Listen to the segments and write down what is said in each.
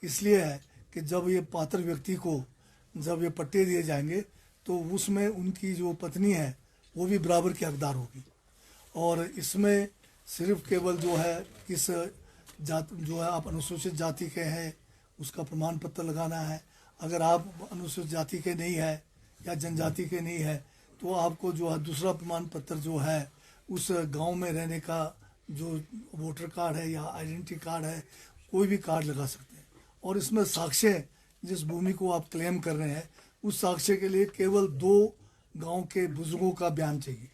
इसलिए है कि जब ये पात्र व्यक्ति को जब ये पट्टे दिए जाएंगे तो उसमें उनकी जो पत्नी है वो भी बराबर की हकदार होगी। और इसमें सिर्फ केवल जो है किस जात जो है आप अनुसूचित जाति के हैं उसका प्रमाण पत्र लगाना है। अगर आप अनुसूचित जाति के नहीं है या जनजाति के नहीं है तो आपको जो है दूसरा प्रमाण पत्र जो है उस गांव में रहने का जो वोटर कार्ड है या आइडेंटिटी कार्ड है, कोई भी कार्ड लगा सकते हैं। और इसमें साक्ष्य, जिस भूमि को आप क्लेम कर रहे हैं उस साक्ष्य के लिए केवल 2 गांव के बुजुर्गों का बयान चाहिए।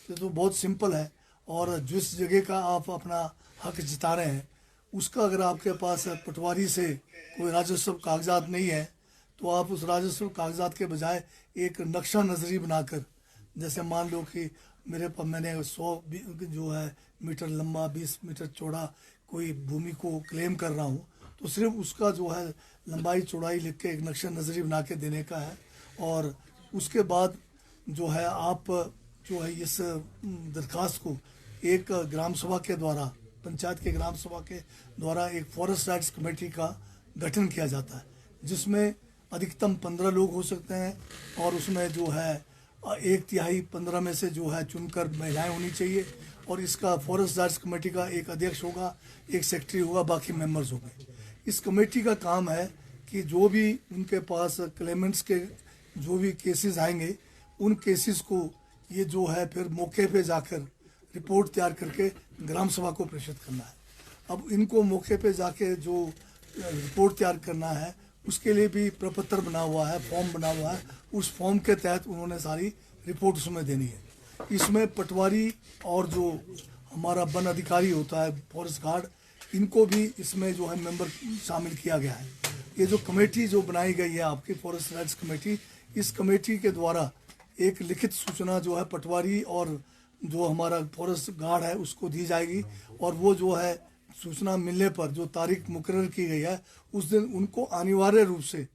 तो बहुत सिंपल है। और जिस जगह का आप अपना हक जता रहे हैं उसका अगर आपके पास पटवारी से कोई राजस्व कागजात नहीं है तो आप उस राजस्व कागजात के बजाय एक नक्शा नज़री बनाकर, जैसे मान लो कि मेरे पास मैंने 100 जो है मीटर लंबा 20 मीटर चौड़ा कोई भूमि को क्लेम कर रहा हूँ, तो सिर्फ उसका जो है लंबाई चौड़ाई लिख के एक नक्शा नज़री बना के देने का है। और उसके बाद जो है आप जो है इस दरख्वास्त को एक ग्राम सभा के द्वारा, पंचायत के ग्राम सभा के द्वारा एक फॉरेस्ट राइट्स कमेटी का गठन किया जाता है, जिसमें अधिकतम 15 लोग हो सकते हैं। और उसमें जो है 1/3 15 में से जो है चुनकर महिलाएं होनी चाहिए। और इसका फॉरेस्ट राइट्स कमेटी का एक अध्यक्ष होगा, एक सेक्रेटरी होगा, बाकी मेंबर्स होंगे। इस कमेटी का काम है कि जो भी उनके पास क्लेमेंट्स के जो भी केसेस आएंगे उन केसेस को ये जो है फिर मौके पे जाकर रिपोर्ट तैयार करके ग्राम सभा को प्रेषित करना है। अब इनको मौके पे जाके जो रिपोर्ट तैयार करना है उसके लिए भी प्रपत्र बना हुआ है, फॉर्म बना हुआ है। उस फॉर्म के तहत उन्होंने सारी रिपोर्ट उसमें देनी है। इसमें पटवारी और जो हमारा वन अधिकारी होता है, फॉरेस्ट गार्ड, इनको भी इसमें जो है मेंबर शामिल किया गया है। ये जो कमेटी जो बनाई गई है आपकी फॉरेस्ट राइट्स कमेटी, इस कमेटी के द्वारा एक लिखित सूचना जो है पटवारी और जो हमारा फॉरेस्ट गार्ड है उसको दी जाएगी। और वो जो है सूचना मिलने पर जो तारीख मुकर्रर की गई है उस दिन उनको अनिवार्य रूप से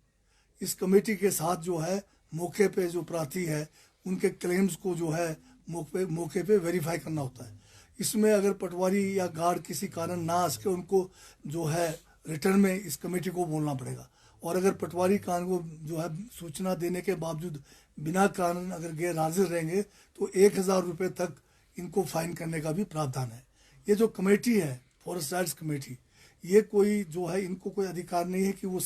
इस कमेटी के साथ जो है मौके पे जो प्रार्थी है उनके क्लेम्स को जो है मौके पे वेरीफाई करना होता है। इसमें अगर पटवारी या गार्ड किसी कारण ना आ सके उनको जो है रिटर्न में इस कमेटी को बोलना पड़ेगा। और अगर पटवारी कान को जो है सूचना देने के बावजूद बिना कारण अगर गैर हाजिर रहेंगे तो 1000 रुपये तक इनको फाइन करने का भी प्रावधान है। ये जो कमेटी है फॉरेस्ट राइट्स कमेटी, ये कोई जो है इनको कोई अधिकार नहीं है कि वो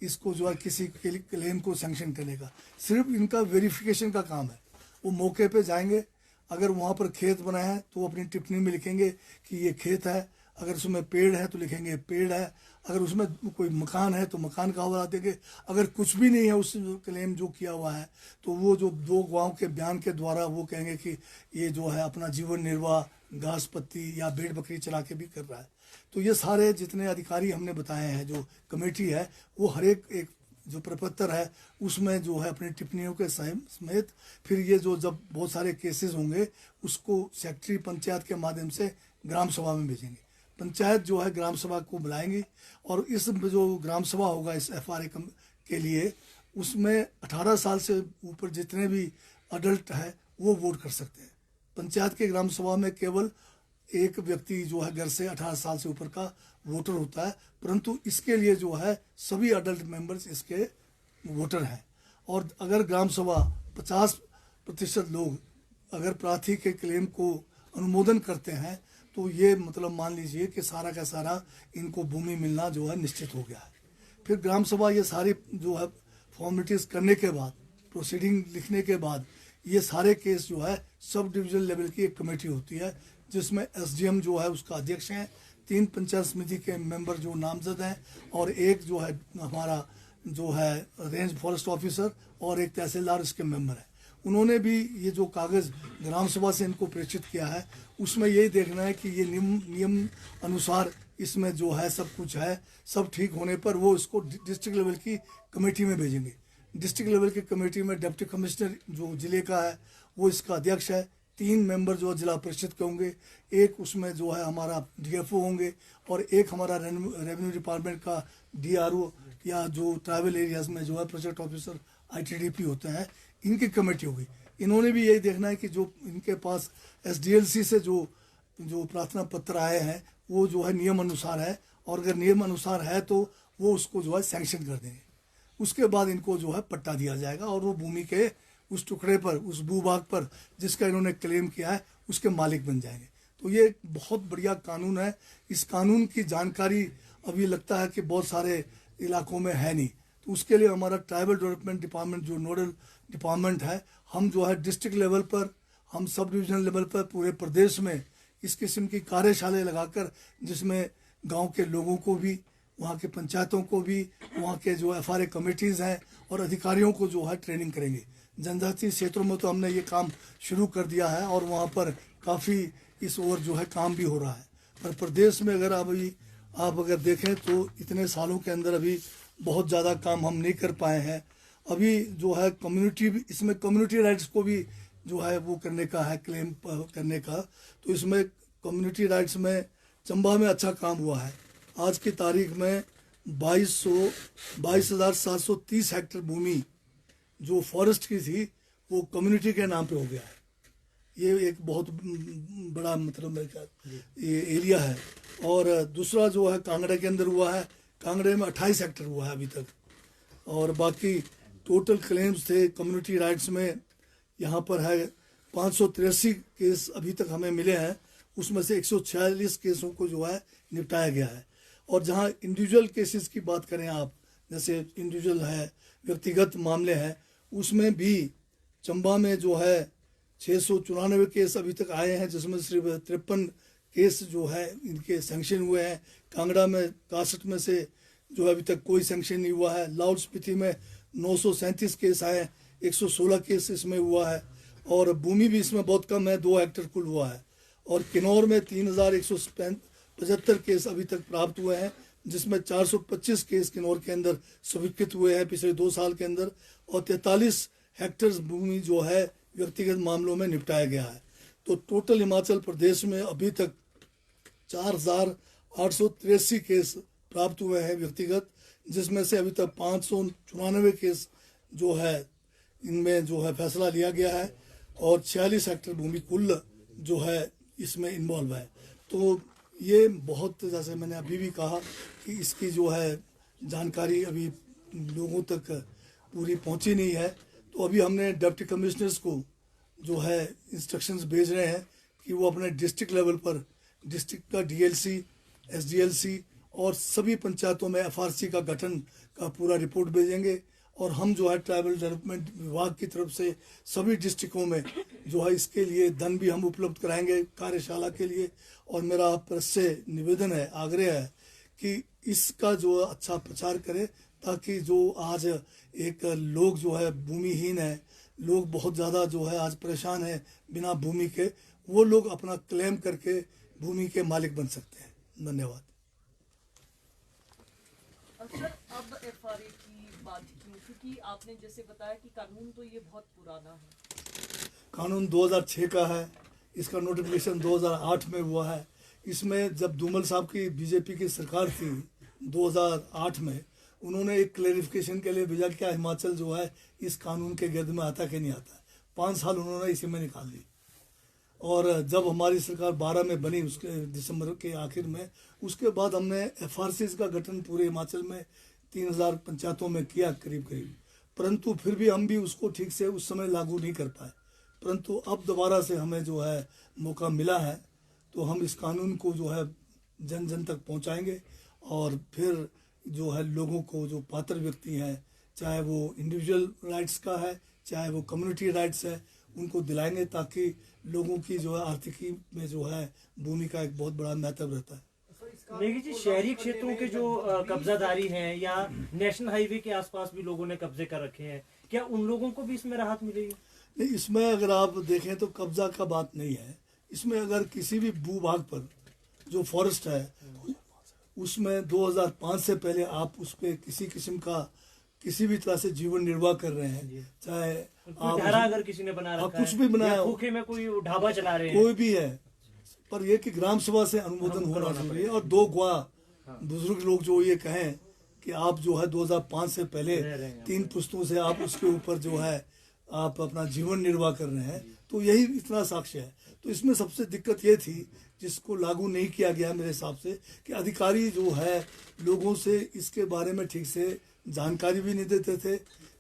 इसको जो है किसी क्लेम को सैंक्शन करने का, सिर्फ इनका वेरिफिकेशन का काम है। वो मौके पे जाएंगे, अगर वहाँ पर खेत बना है तो अपनी टिप्पणी में लिखेंगे कि ये खेत है, अगर उसमें पेड़ है तो लिखेंगे पेड़ है, अगर उसमें कोई मकान है तो मकान का हवाला देंगे। अगर कुछ भी नहीं है उस क्लेम जो किया हुआ है तो वो जो 2 गाँव के बयान के द्वारा वो कहेंगे कि ये जो है अपना जीवन निर्वाह घास पत्ती या भेड़ बकरी चला के भी कर रहा है। तो ये सारे जितने अधिकारी हमने बताए हैं, जो कमेटी है वो हर एक जो प्रपत्र है उसमें जो है अपनी टिप्पणियों के समेत फिर ये जो जब बहुत सारे केसेस होंगे उसको सेक्रेटरी पंचायत के माध्यम से ग्राम सभा में भेजेंगे। पंचायत जो है ग्राम सभा को बुलाएंगी और इस जो ग्राम सभा होगा इस FRA के लिए उसमें 18 साल से ऊपर जितने भी अडल्ट है वो वोट कर सकते हैं। पंचायत के ग्राम सभा में केवल एक व्यक्ति जो है घर से 18 साल से ऊपर का वोटर होता है, परंतु इसके लिए जो है सभी अडल्ट मेंबर्स इसके वोटर हैं। और अगर ग्राम सभा 50% लोग अगर प्रार्थी के क्लेम को अनुमोदन करते हैं तो ये मतलब मान लीजिए कि सारा का सारा इनको भूमि मिलना जो है निश्चित हो गया है। फिर ग्राम सभा ये सारी जो है फॉर्मेलिटीज़ करने के बाद, प्रोसीडिंग लिखने के बाद, ये सारे केस जो है सब डिवीजन लेवल की एक कमेटी होती है जिसमें SDM जो है उसका अध्यक्ष हैं, 3 पंचायत समिति के मेंबर जो नामजद हैं और एक जो है हमारा जो है रेंज फॉरेस्ट ऑफिसर और एक तहसीलदार इसके मेंबर हैं। उन्होंने भी ये जो कागज़ ग्राम सभा से इनको प्रेषित किया है उसमें यही देखना है कि ये नियम अनुसार इसमें जो है सब कुछ है, सब ठीक होने पर वो इसको डिस्ट्रिक्ट लेवल की कमेटी में भेजेंगे। डिस्ट्रिक्ट लेवल की कमेटी में डिप्टी कमिश्नर जो जिले का है वो इसका अध्यक्ष है, 3 मेंबर जो जिला परिषद के होंगे, एक उसमें जो है हमारा DFO होंगे और एक हमारा रेवेन्यू डिपार्टमेंट का DRO या जो ट्राइबल एरियाज़ में जो है प्रोजेक्ट ऑफिसर ITDP होते हैं, इनकी कमेटी होगी। इन्होंने भी यही देखना है कि जो इनके पास SDLC से जो प्रार्थना पत्र आए हैं वो जो है नियम अनुसार है और अगर नियम अनुसार है तो वो उसको जो है सैंक्शन कर देंगे। उसके बाद इनको जो है पट्टा दिया जाएगा और वो भूमि के उस टुकड़े पर, उस भूभाग पर जिसका इन्होंने क्लेम किया है उसके मालिक बन जाएंगे। तो ये एक बहुत बढ़िया कानून है। इस कानून की जानकारी अभी लगता है कि बहुत सारे इलाकों में है नहीं, तो उसके लिए हमारा ट्राइबल डेवलपमेंट डिपार्टमेंट जो नोडल डिपार्टमेंट है, हम जो है डिस्ट्रिक्ट लेवल पर, हम सब डिवीजनल लेवल पर पूरे प्रदेश में इस किस्म की कार्यशालाएं लगाकर, जिसमें गांव के लोगों को भी, वहाँ के पंचायतों को भी, वहाँ के जो FRA कमेटीज़ हैं और अधिकारियों को जो है ट्रेनिंग करेंगे। जनजातीय क्षेत्रों में तो हमने ये काम शुरू कर दिया है और वहाँ पर काफ़ी इस ओर जो है काम भी हो रहा है। पर प्रदेश में अगर आप अगर देखें तो इतने सालों के अंदर अभी बहुत ज़्यादा काम हम नहीं कर पाए हैं। अभी जो है कम्युनिटी, इसमें कम्युनिटी राइट्स को भी जो है वो करने का है, क्लेम करने का। तो इसमें कम्युनिटी राइट्स में चंबा में अच्छा काम हुआ है। आज की तारीख में 22,730 हेक्टेयर भूमि जो फॉरेस्ट की थी वो कम्युनिटी के नाम पे हो गया है। ये एक बहुत बड़ा मतलब मेरे ख्याल ये एरिया है। और दूसरा जो है कांगड़ा के अंदर हुआ है, कांगड़े में 28 हेक्टेयर हुआ है अभी तक। और बाकी टोटल क्लेम्स थे कम्युनिटी राइट्स में यहाँ पर है 583 केस अभी तक हमें मिले हैं, उसमें से 146 केसों को जो है निपटाया गया है। और जहाँ इंडिविजुअल केसेस की बात करें आप, जैसे इंडिविजुअल है, व्यक्तिगत मामले हैं, उसमें भी चंबा में जो है 694 केस अभी तक आए हैं, जिसमें सिर्फ 53 केस जो है इनके सैंक्शन हुए हैं। कांगड़ा में 61 में से जो है अभी तक कोई सैंक्शन नहीं हुआ है। लाहौल स्पीति में 937 केस आए, 116 केस इसमें हुआ है। और भूमि भी इसमें बहुत कम है, 2 हेक्टेयर कुल हुआ है। और किन्नौर में 3175 केस अभी तक प्राप्त हुए हैं, जिसमें 425 केस किन्नौर के अंदर स्वीकृत हुए हैं पिछले 2 साल के अंदर। और 43 हेक्टेयर भूमि जो है व्यक्तिगत मामलों में निपटाया गया है। तो टोटल हिमाचल प्रदेश में अभी तक 4,883 केस प्राप्त हुए हैं व्यक्तिगत, जिसमें से अभी तक 594 केस जो है इनमें जो है फैसला लिया गया है। और 46 हेक्टेयर भूमि कुल जो है इसमें इन्वॉल्व है। तो ये बहुत, जैसे मैंने अभी भी कहा कि इसकी जो है जानकारी अभी लोगों तक पूरी पहुंची नहीं है। तो अभी हमने डिप्टी कमिश्नर्स को जो है इंस्ट्रक्शंस भेज रहे हैं कि वो अपने डिस्ट्रिक्ट लेवल पर, डिस्ट्रिक्ट का DLC, SDLC और सभी पंचायतों में FRC का गठन का पूरा रिपोर्ट भेजेंगे। और हम जो है ट्राइबल डेवलपमेंट विभाग की तरफ से सभी डिस्ट्रिक्टों में जो है इसके लिए धन भी हम उपलब्ध कराएंगे कार्यशाला के लिए। और मेरा आप से निवेदन है, आग्रह है कि इसका जो अच्छा प्रचार करें, ताकि जो आज एक लोग जो है भूमिहीन है, लोग बहुत ज़्यादा जो है आज परेशान है बिना भूमि के, वो लोग अपना क्लेम करके भूमि के मालिक बन सकते हैं। धन्यवाद। सर, अब FRA की बात क्यों, क्योंकि आपने जैसे बताया कि कानून तो ये बहुत पुराना है। कानून 2006 का है, इसका नोटिफिकेशन 2008 में हुआ है। इसमें जब धूमल साहब की BJP की सरकार थी 2008 में, उन्होंने एक क्लैरिफिकेशन के लिए भेजा क्या हिमाचल जो है इस कानून के गिर्द में आता कि नहीं आता। 5 साल उन्होंने इसी में निकाल दी। और जब हमारी सरकार 12 में बनी, उसके दिसंबर के आखिर में, उसके बाद हमने FRCs का गठन पूरे हिमाचल में 3000 पंचायतों में किया करीब। परंतु फिर भी हम भी उसको ठीक से उस समय लागू नहीं कर पाए। परंतु अब दोबारा से हमें जो है मौका मिला है, तो हम इस कानून को जो है जन जन तक पहुंचाएंगे। और फिर जो है लोगों को, जो पात्र व्यक्ति हैं, चाहे वो इंडिविजुअल राइट्स का है चाहे वो कम्युनिटी राइट्स है, उनको दिलाएंगे, ताकि लोगों की जो है आर्थिकी में जो है भूमि का एक बहुत बड़ा महत्व रहता है। नेगी जी, शहरी क्षेत्रों के जो कब्जादारी हैं या नेशनल हाईवे के आसपास भी लोगों ने कब्जे कर रखे हैं, क्या उन लोगों को भी इसमें राहत मिलेगी? नहीं, इसमें अगर आप देखें तो कब्जा का बात नहीं है। इसमें अगर किसी भी भूभाग पर जो फॉरेस्ट है, उसमें 2005 से पहले आप उस पर किसी किस्म का किसी भी तरह से जीवन निर्वाह कर रहे हैं, चाहे आप अगर किसी ने बना रखा कुछ भी बनाया, खोखे में कोई ढाबा चला रहे हैं, कोई भी है, पर यह कि ग्राम सभा से अनुमोदन होना जरूरी है। और 2 गवाह बुजुर्ग लोग जो ये कहें कि आप जो है 2005 से पहले 3 पुश्तों से आप उसके ऊपर जो है आप अपना जीवन निर्वाह कर रहे हैं, तो यही इतना साक्ष्य है। तो इसमें सबसे दिक्कत ये थी जिसको लागू नहीं किया गया मेरे हिसाब से, कि अधिकारी जो है लोगों से इसके बारे में ठीक से जानकारी भी नहीं देते थे,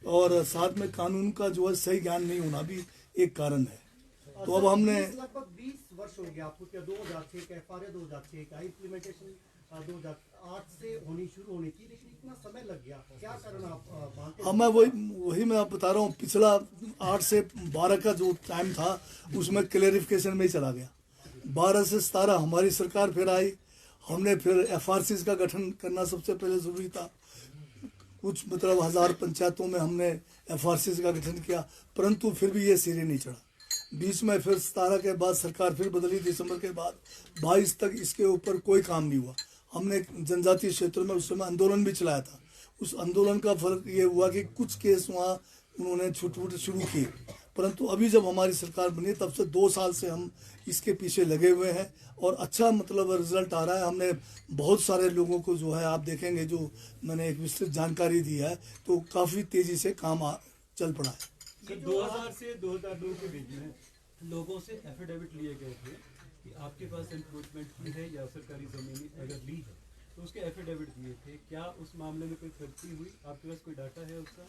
और साथ में कानून का जो है सही ज्ञान नहीं होना भी एक कारण है। तो अब हमने लगभग 20 वर्ष हो गया आपको, क्या 2006 का FRA 2006 का इम्प्लीमेंटेशन 2008 से होनी थी, लेकिन इतना समय लग गया, क्या कारण आप मानते हैं? हाँ, मैं वही मैं आप बता रहा हूँ, पिछला 8 से 12 का जो टाइम था उसमें क्लेरिफिकेशन में ही चला गया। 12 से 17 हमारी सरकार फिर आई, हमने फिर FRCs का गठन करना सबसे पहले जरूरी था। कुछ मतलब 1000 पंचायतों में हमने FRCs का गठन किया, परंतु फिर भी ये सिरे नहीं चढ़ा। बीच में फिर 17 के बाद सरकार फिर बदली, दिसंबर के बाद 22 तक इसके ऊपर कोई काम नहीं हुआ। हमने जनजातीय क्षेत्रों में उस समय आंदोलन भी चलाया था। उस आंदोलन का फर्क ये हुआ कि कुछ केस वहाँ उन्होंने छूट शुरू किए, परंतु अभी जब हमारी सरकार बनी तब से 2 साल से हम इसके पीछे लगे हुए हैं और अच्छा मतलब रिजल्ट आ रहा है। हमने बहुत सारे लोगों को जो है आप देखेंगे, जो मैंने एक विस्तृत जानकारी दी है, तो काफ़ी तेज़ी से काम चल पड़ा है। 2000 से 2002 के बीच में लोगों से एफिडेविट लिए गए थे कि आपके पास एनक्रोचमेंट की है या सरकारी जमीन अगर ली है तो उसके एफिडेविट दिए थे। क्या उस मामले में कोई खर्ची हुई? आपके पास कोई डाटा है उसका?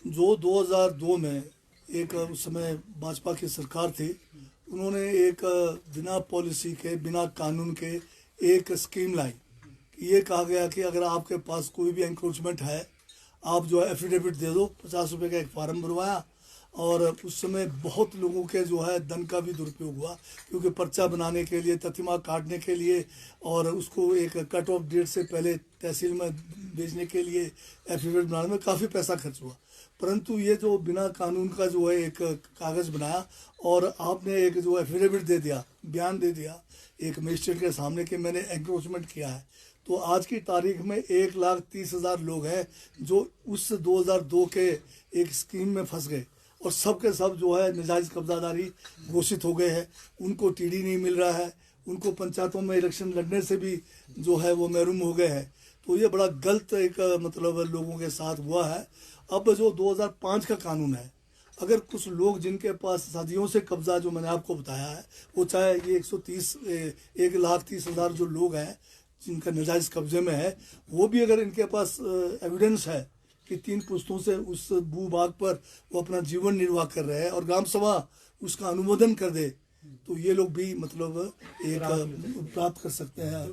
जो 2002 में एक उस समय भाजपा की सरकार थी, उन्होंने एक बिना पॉलिसी के, बिना कानून के एक स्कीम लाई। ये कहा गया कि अगर आपके पास कोई भी एनक्रोचमेंट है, आप जो है एफिडेविट दे दो। 50 रुपये का एक फार्म भरवाया, और उस समय बहुत लोगों के जो है धन का भी दुरुपयोग हुआ, क्योंकि पर्चा बनाने के लिए, तथिमा काटने के लिए, और उसको एक कट ऑफ डेट से पहले तहसील में भेजने के लिए एफिडेविट बनाने में काफ़ी पैसा खर्च हुआ। परंतु ये जो बिना कानून का जो है एक कागज़ बनाया और आपने एक जो एफिडेविट दे दिया, बयान दे दिया एक मजिस्ट्रेट के सामने कि मैंने एनक्रोचमेंट किया है, तो आज की तारीख में 1,30,000 लोग हैं जो उस 2002 के एक स्कीम में फंस गए, और सब के सब जो है नाजायज़ कब्जादारी घोषित हो गए हैं। उनको टीडी नहीं मिल रहा है, उनको पंचायतों में इलेक्शन लड़ने से भी जो है वो महरूम हो गए हैं। तो ये बड़ा गलत एक मतलब लोगों के साथ हुआ है। अब जो 2005 का कानून है, अगर कुछ लोग जिनके पास सदियों से कब्जा, जो मैंने आपको बताया है, वो चाहे ये 1,30,000 जो लोग हैं जिनका नाजायज़ कब्जे में है, वो भी अगर इनके पास एविडेंस है कि 3 पुश्तों से उस भूभाग पर वो अपना जीवन निर्वाह कर रहे हैं और ग्राम सभा उसका अनुमोदन कर दे, तो ये लोग भी मतलब एक प्राप्त कर सकते हैं।